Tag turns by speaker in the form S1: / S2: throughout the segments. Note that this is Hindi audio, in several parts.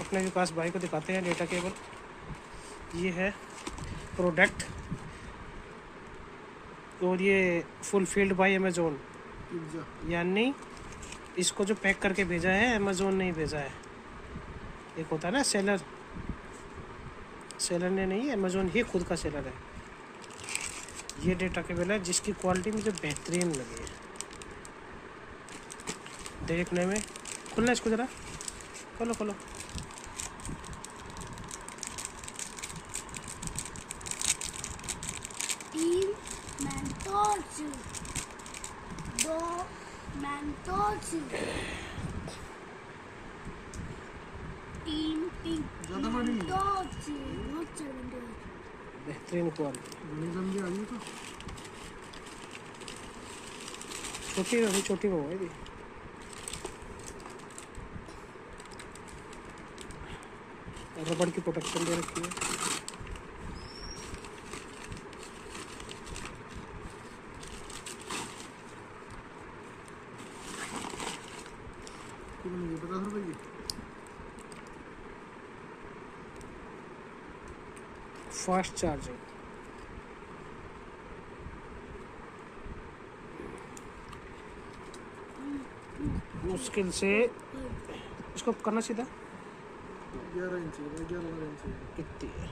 S1: अपने विकास भाई को दिखाते हैं डेटा केबल। ये है प्रोडक्ट और ये फुलफिल्ड बाय अमेज़ोन, यानी इसको जो पैक करके भेजा है अमेज़ोन नहीं भेजा है। एक होता है ना सेलर, सेलर ने नहीं, अमेज़ोन ही खुद का सेलर है। ये डेटा केबल है जिसकी क्वालिटी मुझे बेहतरीन लगी है देखने में। खुलना इसको ज़रा, खोलो खोलो।
S2: तीन मेंटोस, दो मेंटोस, तीन मेंटोस,
S1: बेहतरीन क्वालिटी। छोटी वो है। रबड़ की प्रोटेक्शन दे रखी है। फास्ट चार्जिंग, मुश्किल से इसको करना सीधा
S3: 11 इंच
S1: कितनी है।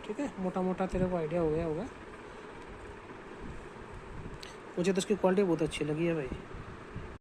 S1: ठीक है, मोटा मोटा तेरे को आइडिया हो गया होगा। मुझे तो इसकी क्वालिटी बहुत अच्छी लगी है भाई।